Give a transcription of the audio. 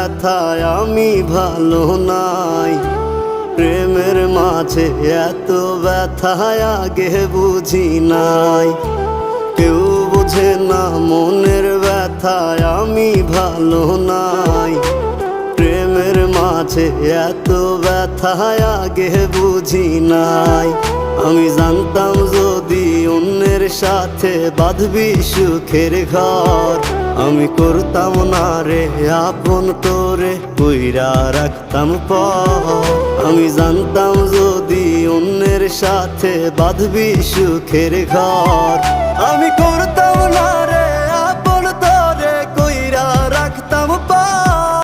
ব্যথায় আমি ভালো নাই। প্রেমের মাঝে এত ব্যথায় আগে বুঝি নাই। কেউ বোঝে না মনের ব্যথায় আমি ভালো নাই। প্রেমের মাঝে এত ব্যথায় আগে বুঝি নাই। আমি জানতাম যদি অন্যের সাথে বাঁধবি সুখের ঘর, আমি করতাম না রে আপন করে কইরা রাখতাম পর। আমি জানতাম যদি অন্যের সাথে বাঁধবি সুখের ঘর, আমি